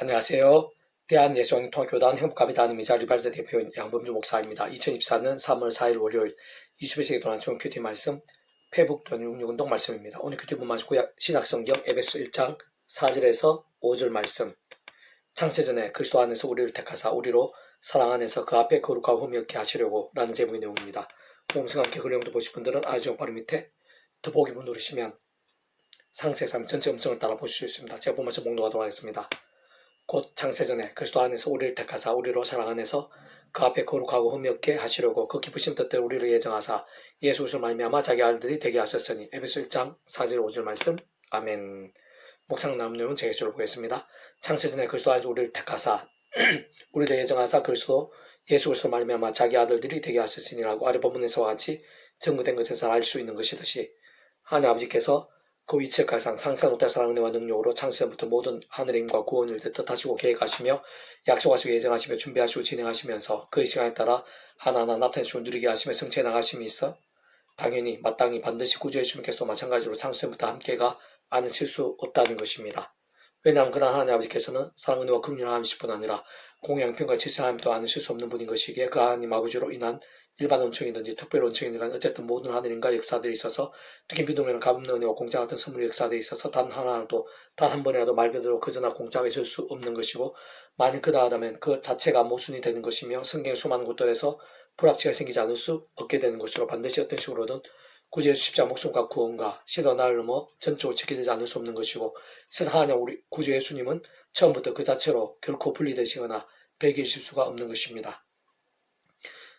안녕하세요. 대한예수통합교단 행복합의단임이자 리발드 대표인 양범주 목사입니다. 2024년 3월 4일 월요일 21세기 도난중 큐티 말씀 페북돈 66운동 말씀입니다. 오늘 큐티 본문 구약 신약성경 에베소 1장 4절에서 5절 말씀. 창세전에 그리스도 안에서 우리를 택하사 우리로 사랑 안에서 그 앞에 거룩하고 흠이 없게 하시려고 라는 제목의 내용입니다. 음성 함께 그 내용도 보실 분들은 아이디어 바로 밑에 더보기문 누르시면 상세에서 전체 음성을 따라 보실 수 있습니다. 제가 보면서 목록하도록 하겠습니다. 곧 창세전에 그리스도 안에서 우리를 택하사 우리로 사랑 안에서 그 앞에 거룩하고 흠이 없게 하시려고 그 기쁘신 뜻대로 우리를 예정하사 예수 그리스도로 말미암아 자기 아들들이 되게 하셨으니. 에베소 1장 4절 5절 말씀. 아멘. 묵상 나눈 내용은 제 예수로 보겠습니다. 창세전에 그리스도 안에서 우리를 택하사 우리를 예정하사 그리스도 예수 그리스도로 말미암아 자기 아들들이 되게 하셨으니라고 아래 본문에서와 같이 증거된 것에서 알 수 있는 것이듯이 하나님 아버지께서 그 위치의 가상 상상 못할 사랑 은혜와 능력으로 창세전부터 모든 하늘의 힘과 구원을 뜻하시고 계획하시며 약속하시고 예정하시며 준비하시고 진행하시면서 그의 시간에 따라 하나하나 나타내시고 누리게 하시며 성취해 나가심이 있어 당연히 마땅히 반드시 구주의 주님께서도 마찬가지로 창세전부터 함께가 않으실 수 없다는 것입니다. 왜냐하면 그러나 하나님 아버지께서는 사랑 은혜와 긍휼을 하실 뿐 아니라 공의 형편과 질서함도 않으실 수 없는 분인 것이기에 그 하나님 아버지로 인한 일반 원청이든지 특별 원청이든지 어쨌든 모든 하늘인과 역사들이 있어서 특히 믿음에는 값없는 은혜와 공짜 같은 선물의 역사들이 있어서 단 하나라도 단 한 번이라도 말 그대로 그저나 공짜가 있을 수 없는 것이고 만일 그러하다면 그 자체가 모순이 되는 것이며 성경의 수많은 곳들에서 불합치가 생기지 않을 수 없게 되는 것으로 반드시 어떤 식으로든 구주의 십자가 목숨과 구원과 시도 나를 넘어 전적으로 지켜지지 않을 수 없는 것이고 세상 하나님 우리 구주 예수님은 처음부터 그 자체로 결코 분리되시거나 배기이실 수가 없는 것입니다.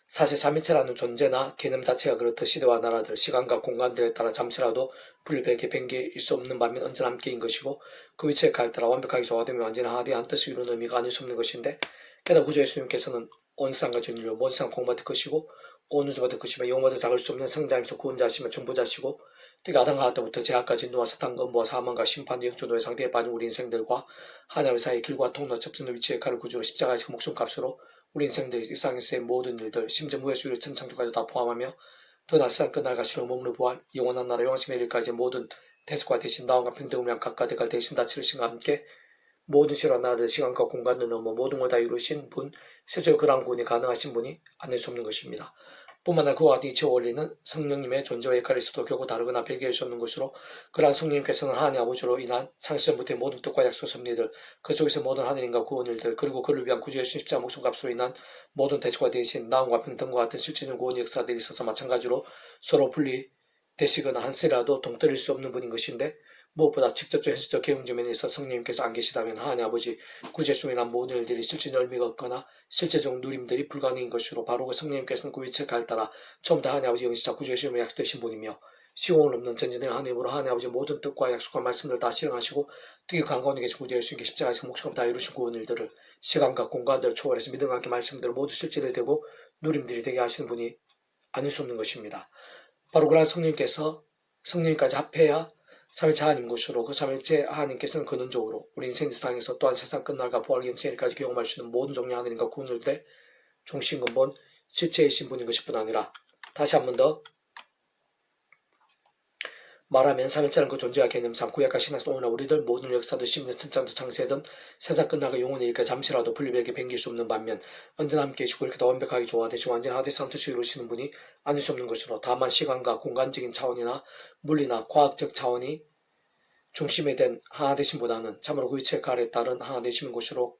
사실 삼위체라는 존재나 개념 자체가 그렇듯 시대와 나라들, 시간과 공간들에 따라 잠시라도 분리되게 변개일 수 없는 반면 언제나 함께인 것이고 그 위치에 가에 따라 완벽하게 조화되며 완전히 하나되어 한 뜻을 이루는 의미가 아닐 수 없는 것인데 게다가 구주 예수님께서는 온 세상과 전 인류, 모든 세상 공부받을 것이고 온 우주 받을 것이며 영원히 작을 수 없는 성자이면서 구원자시며 중보자시고 특히 아담과 때부터 제약과 진노와 사탄과 음부와 사망과 심판의 역주도의 상태에 빠진 우리 인생들과 하나님 사이의 길과 통로 접수는 위치에 가를 구주로 십자가에서 목숨값으로 우리 인생들이 이 세상에서의 모든 일들 심지어 무해수의 천창조까지 다 포함하며 더 낯선 끝날 가시로 몸으로 부활 영원한 나라 영생의 일까지 모든 대속과 대신 나원과 평등을 위한 각각 대갈 대신 다 치르신과 함께 모든 실화 나라의 시간과 공간을 넘어 모든 걸 다 이루신 분, 실제로 그러한 구원이 가능하신 분이 아닐 수 없는 것입니다. 뿐만 아니라 그와 같은 이치에 어울리는 성령님의 존재와 역할이 있어도 결코 다르거나 별개일 수 없는 것으로 그러한 성령님께서는 하나님 아버지로 인한 창세전부터의 모든 뜻과 약속 섭리들 그 속에서 모든 하늘인과 구원일들 그리고 그를 위한 구주의 십자가 목숨값으로 인한 모든 대처가 되신 나음과 평등과 같은 실질적인 구원 역사들이 있어서 마찬가지로 서로 분리되시거나 한시라도 동떨릴 수 없는 분인 것인데 무엇보다 직접적 현실적 경험적 면에 있어 성령님께서 안 계시다면 하나님 아버지 구주의 수로 인한 모든 일들이 실질적 의미가 없거나 실제적 누림들이 불가능인 것으로 바로 그 성령님께서는 그 위치에 가에 따라 처음부터 하나님 아버지 영시자 구주의 시험에 약속되신 분이며 시공을 없는 전진의 하나님으로 하나님 아버지 모든 뜻과 약속과 말씀을 다 실행하시고 특히 강가운데 계신 구주의 예수님께 십자가에서 목숨을 다 이루신 구원 일들을 시간과 공간들을 초월해서 믿음과 함께 말씀들을 모두 실제로 되고 누림들이 되게 하시는 분이 아닐 수 없는 것입니다. 바로 그러한 성령님까지 합해야 삼일째 하나님 것으로 그 삼일째 하나님께서는 근원적으로 우리 인생 세상에서 또한 세상 끝날과 부활 영생일까지 경험할 수 있는 모든 종류의 하나님과 구원들의 중심 근본 실체이신 분인 것일 뿐 아니라 다시 한 번 더 말하면 삼일체라는 그 존재와 개념상 구약과 신약성 오나 우리들 모든 역사도 심년 천장도 창세전 세상 끝날과 영원히 일까 잠시라도 분리되게 변길 수 없는 반면 언제나 함께 계시고 이렇게 더 완벽하게 조화되시고 완전히 하대상 뜻을 이루시는 분이 아닐 수 없는 것으로 다만 시간과 공간적인 차원이나 물리나 과학적 차원이 중심에 된 하나 되심보다는 참으로 그 위치의 가에 따른 하나 되심인 것으로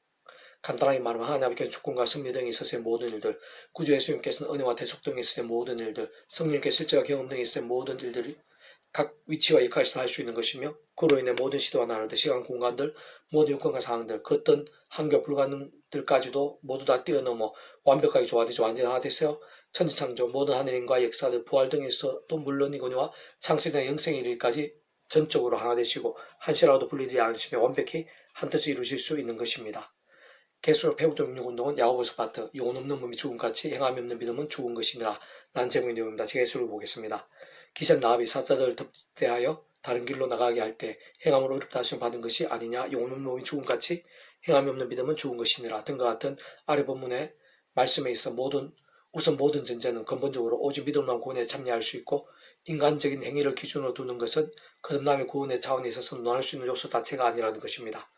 간단하게 말하면 하나님 아버지께서 주권과 승리 등에 있어서의 모든 일들 구주 예수님께서는 은혜와 대속 등에 있어서의 모든 일들 성령님께서 실제와 경험 등에 있어서의 모든 일들이 각 위치와 역할에서 할 수 있는 것이며 그로 인해 모든 시도와 나라들, 시간, 공간들, 모든 요건과 상황들, 그 어떤 한결 불가능들까지도 모두 다 뛰어넘어 완벽하게 조화되죠. 완전히 하나 되세요. 천지창조, 모든 하늘인과 역사들, 부활 등에서 또 물론이거니와 창세된 영생의 일까지 전적으로 하나 되시고 한시라도 분리되지 않으시며 완벽히 한 뜻을 이루실 수 있는 것입니다. 계수로 페북동 66운동은 야고보서 파트 영혼 없는 몸이 죽음같이 행함이 없는 믿음은 죽은 것이니라 라는 제목의 내용입니다. 제가 예수를 보겠습니다. 기생 라합이 사자들을 덮대하여 다른 길로 나가게 할 때 행함으로 어렵다 하심을 받은 것이 아니냐 영혼 없는 몸이 죽음같이 행함이 없는 믿음은 죽은 것이니라 등과 같은 아래 본문의 말씀에 있어 우선 모든 전제는 근본적으로 오직 믿음만 구원에 참여할 수 있고 인간적인 행위를 기준으로 두는 것은 거듭남의 구원의 차원에 있어서 논할 수 있는 요소 자체가 아니라는 것입니다.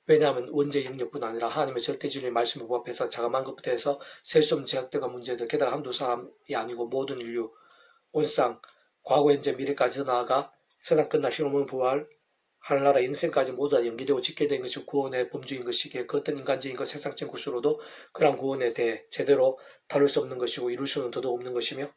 왜냐하면 원죄의 영역뿐 아니라 하나님의 절대 진리의 말씀에 부합해서 자그마한 것부터 해서 셀 수 없는 제약들과 문제들, 게다가 한두 사람이 아니고 모든 인류, 온상, 과거, 현재, 미래까지 더 나아가 세상 끝날 실험은 부활, 하늘나라 인생까지 모두 다 연기되고 집계된 것이 구원의 범주인 것이기에 그 어떤 인간적인 것 세상적인 구수로도 그러한 구원에 대해 제대로 다룰 수 없는 것이고 이룰 수는 더더욱 없는 것이며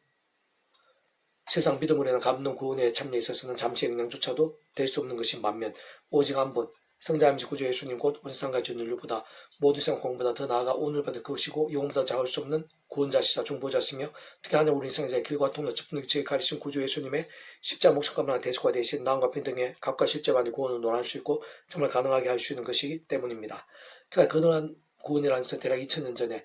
세상 믿음으로 인한 감동 구원에 참여에 있어서는 잠시의 영향조차도 될 수 없는 것인 반면 오직 한 번 성자임시 구주 예수님 곧 온상과 주 인류보다 모든 세상 공보다 더 나아가 오늘보다 그것이고 영원보다 작을 수 없는 구원자시자 중보자시며 특히 하나 우리 인생의 길과 통로 짚는 길을 가리신 구주 예수님의 십자가 목숨값을 대속과 대신 나음과 평등의 값과 실제만의 구원을 논할 수 있고 정말 가능하게 할 수 있는 것이기 때문입니다. 그러나 그러한 구원이라는 것은 대략 2000년 전에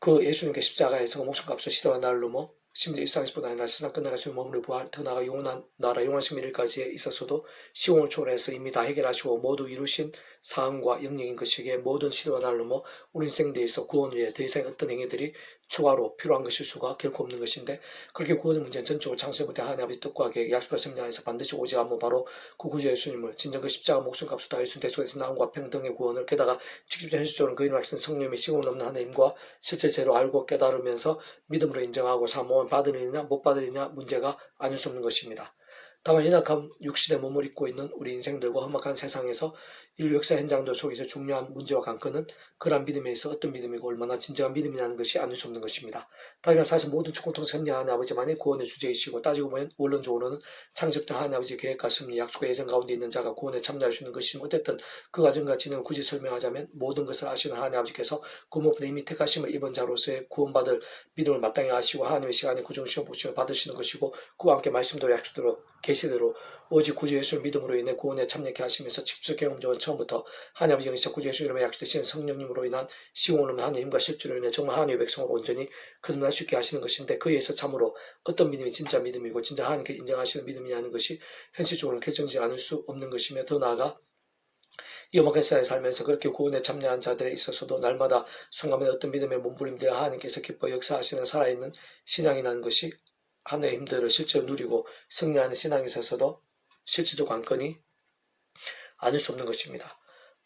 그 예수님께 십자가에서 그 목숨값을 시대와 날을 넘어 심지어 일상에서보다 아니라 세상 끝나가시며 머무르 부활 더 나아가 영원한 나라 영원한 생명일까지에 있어서도 시공을 초월해서 이미 다 해결하시고 모두 이루신 사항과 영역인 것이기에 모든 시대와 날을 넘어 우리 인생들에 있어 구원을 위해 더 이상 어떤 행위들이 추가로 필요한 것일 수가 결코 없는 것인데 그렇게 구원의 문제는 전적으로 창세부터 하나님 아버지 뜻과 계획 약속과 성장에서 반드시 오직 한번 바로 그 구주 예수님을 진정 그 십자가 목숨값을 다 해준 대속에서 나음과 평등의 구원을 게다가 직접 현실적으로 그 이름을 하시는 성령의 시공을 없는 하나님과 실체제로 알고 깨달으면서 믿음으로 인정하고 사모함 받으느냐 못 받으느냐 문제가 아닐 수 없는 것입니다. 다만 연약한 육신의 몸을 입고 있는 우리 인생들과 험악한 세상에서 인류 역사 현장들 속에서 중요한 문제와 관건은 그러한 믿음에 있어 어떤 믿음이고 얼마나 진정한 믿음이라는 것이 아닐 수 없는 것입니다. 다만 사실 모든 축복통 선녀 하나님 아버지만이 구원의 주제이시고 따지고 보면 원론적으로는 창섭자 하나님 아버지 계획과 섭리 약속과 예정 가운데 있는 자가 구원에 참여할 수 있는 것이지만 어쨌든 그 과정과 진행을 굳이 설명하자면 모든 것을 아시는 하나님 아버지께서 그 무엇보다 이미 택하심을 입은 자로서의 구원받을 믿음을 마땅히 아시고 하나님의 시간에 구중 시험 복심을 받으시는 것이고 그와 함께 말씀대로 약속대로 계시대로 오직 구주 예수를 믿음으로 인해 구원에 참여케 하시면서 직접 경험적인 처음부터 하나님 아버지 영이시여 구주 예수 이름에 약속되신 성령님으로 인한 시공을 넘는 하나님과 실제로 인해 정말 하나님의 백성을 온전히 거듭날 수 있게 하시는 것인데 그에 의해서 참으로 어떤 믿음이 진짜 믿음이고 진짜 하나님께 인정하시는 믿음이냐는 것이 현실적으로는 결정지 않을 수 없는 것이며 더 나아가 이 험악한 세상에 살면서 그렇게 구원에 참여한 자들에 있어서도 날마다 순간마다 어떤 믿음의 몸부림들을 하나님께서 기뻐 역사하시는 살아있는 신앙이라는 것이 하늘의 힘들을 실제로 누리고 승리하는 신앙에 있어서도 실질적 관건이 아닐 수 없는 것입니다.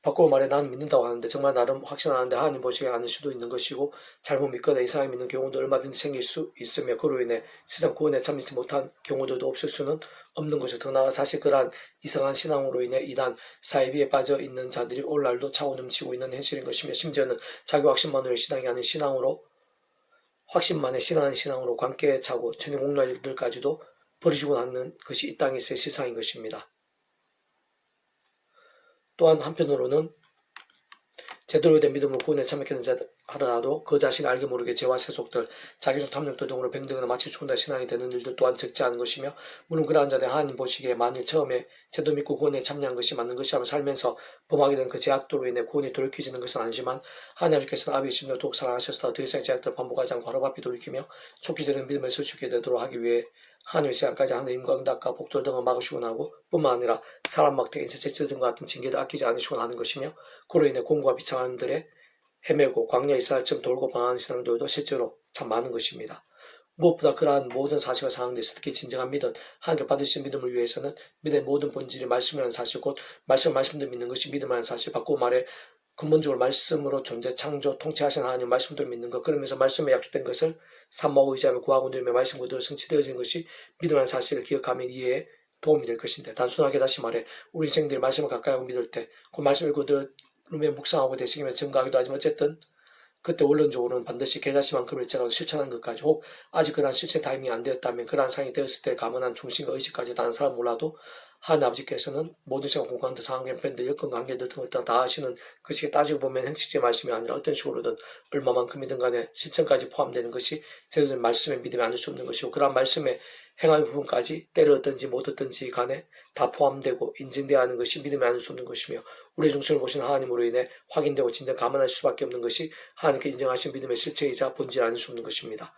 바꾸고 말해 나는 믿는다고 하는데 정말 나름 확신하는데 하나님 보시기에 아닐 수도 있는 것이고 잘못 믿거나 이상하게 믿는 경우도 얼마든지 생길 수 있으며 그로 인해 세상 구원에 참여하지 못한 경우들도 없을 수는 없는 것이고 더 나아가 사실 그러한 이상한 신앙으로 인해 이단 사이비에 빠져 있는 자들이 오늘날도 차고 넘치고 있는 현실인 것이며 심지어는 자기 확신만으로의 신앙이 아닌 신앙으로 확신만의 신앙한 신앙으로 관계에 차고 천연공로할 일들까지도 버리시고 낳는 것이 이 땅에 있어의 실상인 것입니다. 또한 한편으로는 제대로 된 믿음으로 구원에 참여하는 자 하더라도 그 자신이 알게 모르게 죄와 세속들, 자기적 탐욕들 등으로 병들거나 마치 죽은다 신앙이 되는 일들 또한 적지 않은 것이며 물론 그러한 자들 하나님 보시기에 만일 처음에 제도 믿고 구원에 참여한 것이 맞는 것이라면 살면서 범하게 된 그 제약도로 인해 구원이 돌이켜지는 것은 아니지만 하나님께서는 아비의 심령을 더욱 사랑하셔서 더 이상 제약들을 반복하지 않고 하루바삐 돌이키며 속히 되는 믿음을 설치게 되도록 하기 위해 하나님의 시간까지 하나님과 응답과 복돌 등을 막으시고 나고 뿐만 아니라 사람 막대 인쇄 제철 등과 같은 징계를 아끼지 않으시고 하는 것이며 그로 인해 공과 비참함들에 헤매고 광야 이스라엘처럼 돌고 방황하는 신앙들도 실제로 참 많은 것입니다. 무엇보다 그러한 모든 사실과 상황들에서 특히 진정한 믿음, 하나님께 받으신 믿음을 위해서는 믿음의 모든 본질이 말씀이라는 사실, 곧 말씀대로 믿는 것이 믿음이라는 사실, 바꾸고 말해 근본적으로 말씀으로 존재, 창조, 통치하신 하나님 말씀대로 믿는 것, 그러면서 말씀에 약속된 것을 삼모하고 의지하며 구하고 누리며 말씀 그대로 성취되어진 것이 믿음이라는 사실을 기억하면 이해에 도움이 될 것인데 단순하게 다시 말해 우리 인생들이 말씀을 가까이 하고 믿을 때 그 말씀을 그대로 묵상하고 되새기며 증거하기도 하지만 어쨌든 그때 원론적으로는 반드시 계자시만큼 일제라도 실천한 것까지 혹 아직 그러한 실천 타이밍이 안 되었다면 그러한 상황이 되었을 때 감안한 중심과 의식까지 다른 사람 몰라도 하나님 아버지께서는 모든 생각 공간들 상황 형편들 여건 관계들 등을 다 아시는 것이 따지고 보면 형식적인 말씀이 아니라 어떤 식으로든 얼마만큼이든 간에 실천까지 포함되는 것이 제대로 된 말씀의 믿음이 아닐 수 없는 것이고 그러한 말씀의 행하는 부분까지 때를 얻든지 못 얻든지 간에 다 포함되고 인증되어야 하는 것이 믿음이 아닐 수 없는 것이며 우리의 중심을 보신 하나님으로 인해 확인되고 진정 감안할 수밖에 없는 것이 하나님께 인정하신 믿음의 실체이자 본질 아닐 수 없는 것입니다.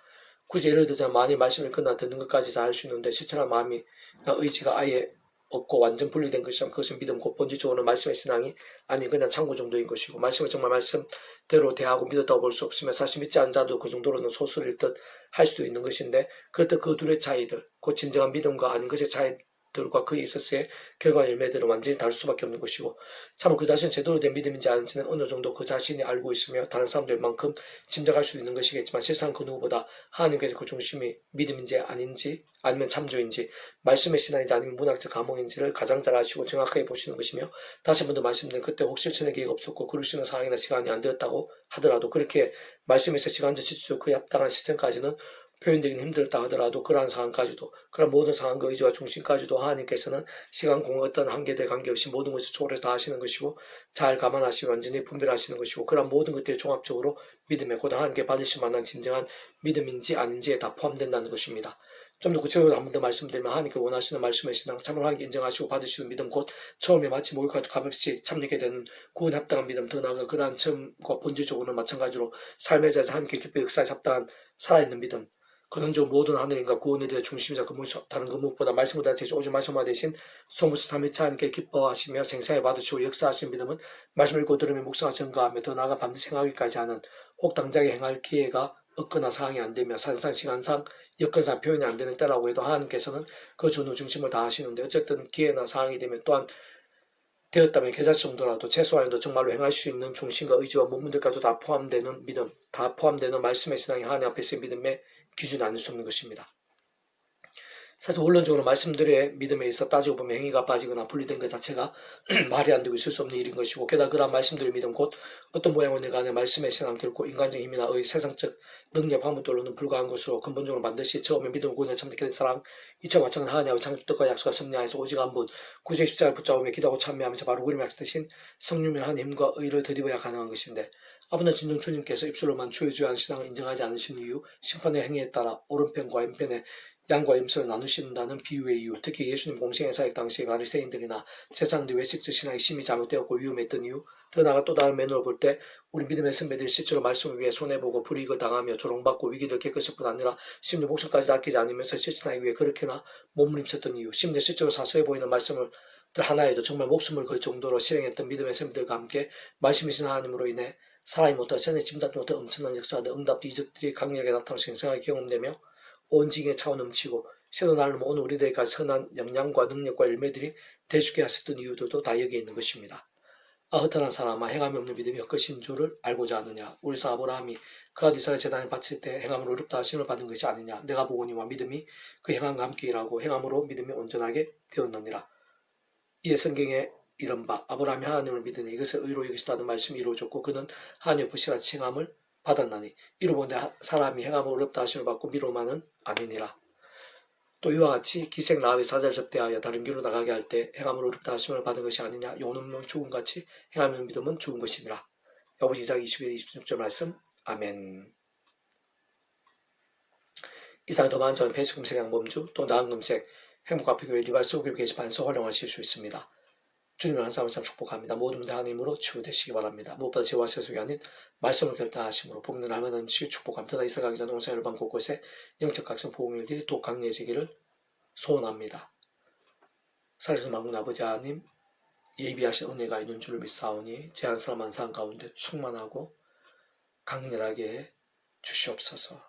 굳이 예를 들자면 만일 말씀을 끝나 듣는 것까지 다 할 수 있는데 실천한 마음이 의지가 아예 없고 완전 분리된 것이라면 그것은 믿음 곧 본질적으로는 말씀의 신앙이 아닌 그냥 참고 정도인 것이고 말씀을 정말 말씀대로 대하고 믿었다고 볼 수 없으면 사실 믿지 않은 자도 그 정도로는 소수일 듯 할 수도 있는 것인데 그렇듯 그 둘의 차이들 곧 진정한 믿음과 아닌 것의 차이 것들과 그에 있어서의 결과 열매들은 완전히 다를 수밖에 없는 것이고, 참으로 그 자신이 제대로 된 믿음인지 아닌지는 어느 정도 그 자신이 알고 있으며 다른 사람들만큼 짐작할 수 있는 것이겠지만, 실상 그 누구보다 하나님께서 그 중심이 믿음인지 아닌지, 아니면 참조인지, 말씀의 신앙인지 아니면 문학적 감흥인지를 가장 잘 아시고 정확하게 보시는 것이며, 다시 한 번 더 말씀드린, 그때 혹 실천의 기회가 없었고 그럴 수 있는 상황이나 시간이 안 되었다고 하더라도, 그렇게 말씀에서 시간적 실수 그에 합당한 실천까지는 표현되기는 힘들다 하더라도, 그러한 상황까지도, 그런 모든 상황과 의지와 중심까지도 하나님께서는 시간, 공간, 어떤 한계들 관계없이 모든 것을 초월해서 다 하시는 것이고, 잘 감안하시고 완전히 분별하시는 것이고, 그런 모든 것들이 종합적으로 믿음에 곧 하나님께 받으실 만한 진정한 믿음인지 아닌지에 다 포함된다는 것입니다. 좀 더 구체적으로 한 번 더 말씀드리면, 하나님께 원하시는 말씀의 신앙, 참으로 하나님께 인정하시고 받으시는 믿음, 곧 처음에 마치 목욕과 값없이 참여게 되는 구원에 합당한 믿음, 더 나아가 그러한 처음과 본질적으로는 마찬가지로 삶의 자리에서 하나님께 기뻐 역사에 합당한 살아있는 믿음, 근원적 모든 하늘인과 구원에 대해 중심이자 다른 그 무엇보다 말씀보다 제시 오직 말씀화 대신 소무수 삼위차 하나님께 기뻐하시며 생사에 받으시고 역사하시는 믿음은 말씀을 읽고 들으며 묵상하 증가하며 더 나아가 반드시 행하기까지 하는, 혹 당장에 행할 기회가 없거나 상황이 안 되며 산상 시간상 여건상 표현이 안 되는 때라고 해도 하나님께서는 그 전후 중심을 다 하시는데, 어쨌든 기회나 상황이 되면 또한 되었다면 계좌시 정도라도 최소한도 정말로 행할 수 있는 중심과 의지와 몸문들까지 다 포함되는 믿음, 다 포함되는 말씀의 신앙이 하나님 앞에서의 믿음의 기준이 아닐 수 없는 것입니다. 사실 원론적으로 말씀들의 믿음에 있어 따지고 보면 행위가 빠지거나 분리된 것 자체가 말이 안 되고 있을 수 없는 일인 것이고, 게다가 그러한 말씀들의 믿음, 곧 어떤 모양을 내간의 말씀의 신앙, 결코 인간적 힘이나 세상적 능력, 방법들로는 불과한 것으로 근본적으로 반드시 처음에 믿음, 구원에 참되게 된 사랑, 이처 마찬가지 하나님의 창조 뜻과 약속과 섭리하에서 오직 한 분, 구주의 십자가를 붙잡으며 기도하고 참여하면서 바로 그림을 약속되신 성령의 한 힘과 의를 드리어야 가능한 것인데, 아버지 진정 주님께서 입술로만 주의 주의 하는 신앙을 인정하지 않으신 이유, 심판의 행위에 따라 오른편과 왼편의 양과 임수를 나누신다는 비유의 이유, 특히 예수님 공생의 사역 당시에 바리새인들이나 세상들 외식적 신앙이 심히 잘못되었고 위험했던 이유, 더 나아가 또 다른 면으로 볼 때 우리 믿음의 선배들이 실제로 말씀을 위해 손해보고 불이익을 당하며 조롱받고 위기를 겪었을 뿐 아니라 심지어 목숨까지 아끼지 않으면서 실천하기 위해 그렇게나 몸부림쳤던 이유, 심지어 실제로 사소해 보이는 말씀을 하나에도 정말 목숨을 걸 정도로 실행했던 믿음의 선배들과 함께 말씀이신 하나님으로 인해 사람이 못한 세상에 짐작도 못한 엄청난 역사들, 응답, 이적들이 강력하게 나타나서 생생하게 경험되며 온 지경에 차고 넘치고 새로 날로 오는 우리들에게까지 선한 역량과 능력과 열매들이 대주게 하셨던 이유들도 다 여기에 있는 것입니다. 흩어난 사람아, 행함이 없는 믿음이 헛것인 줄을 알고자 하느냐. 우리 son 아브라함이 그가 이삭을 제단에 바칠 때 행함으로 어렵다 하심을 받은 것이 아니냐. 내가 보거니와 믿음이 그 행함과 함께 일하고 행함으로 믿음이 온전하게 되었느니라. 이에 성경에 이른 바 아브라함이 하나님을 믿으니 이것을 의로 여기시다는 말씀이 이루어졌고, 그는 하나님의 불씨같이 행함을 받았나니, 이로 본데 사람이 행함을 어렵다 하심을 받고 미로만은 아니니라. 또 이와 같이 기생 라합의 사자를 접대하여 다른 길로 나가게 할 때 행함을 어렵다 하심을 받은 것이 아니냐. 용없는 죽음같이 행하면 믿음은 죽은 것이니라. 야고보서 2장 21, 26절 말씀. 아멘. 이상 더 많은 점은 페이스 검색 양범주, 또 나은 검색 행복과 피교회 리발 소그룹 게시판에서 활용하실 수 있습니다. 주님을 한 사람을 참 축복합니다. 모든 문제 하나님으로 치유되시기 바랍니다. 무엇보다 제와 세속이 아닌 말씀을 결단하심으로 복는 날마다 넘치기 축복합니다. 나 이사가기 전 온산 열방 곳곳에 영적 각성 보응일들이 또 강해지기를 소원합니다. 살아계신 만군 아버지 하나님, 예비하신 은혜가 있는 줄을 믿사오니 제 한 사람 한 사람 가운데 충만하고 강렬하게 주시옵소서.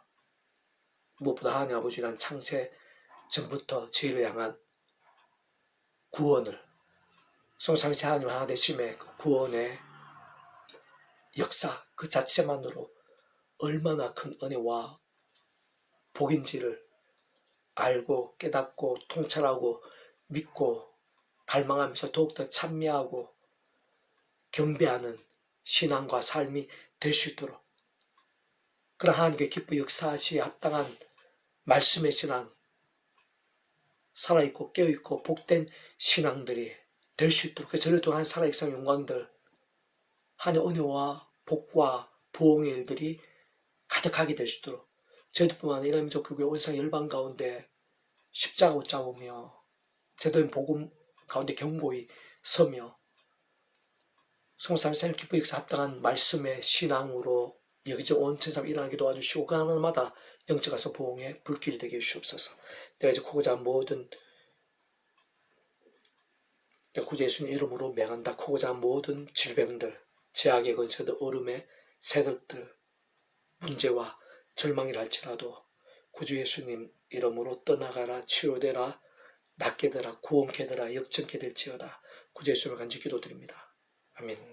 무엇보다 하나님 아버지란 창세 전부터 저희를 향한 구원을, 성삼위체 하나님 하나 되심의 그 구원의 역사 그 자체만으로 얼마나 큰 은혜와 복인지를 알고 깨닫고 통찰하고 믿고 갈망하면서 더욱더 찬미하고 경배하는 신앙과 삶이 될 수 있도록, 그런 하나님께 기뻐 역사하시에 합당한 말씀의 신앙, 살아있고 깨어있고 복된 신앙들이 될 수 있도록, 저를 통한 살아있는 영광들, 하나님의 은혜와 복과 보응의 일들이 가득하게 될 수 있도록 저희들뿐만 아니라 이민족 교회 온상 열방 가운데 십자가 붙잡으며 제도인 복음 가운데 견고히 서며 성삼위 생을 기쁘게 역사 합당한 말씀의 신앙으로 여기저기 온 천삼 일어나게 도와주시고, 그 하나마다 영적에서 보응의 불길이 되게 해주시옵소서. 내가 이제 크고자 모든 구주 예수님 이름으로 명한다. 크고자 모든 질병들, 제약의 근세들, 얼음의 새들들, 문제와 절망이랄지라도 구주 예수님 이름으로 떠나가라, 치유되라, 낫게 되라, 구원케 되라, 역전케 될지어다. 구주 예수님을 간절히 기도드립니다. 아멘.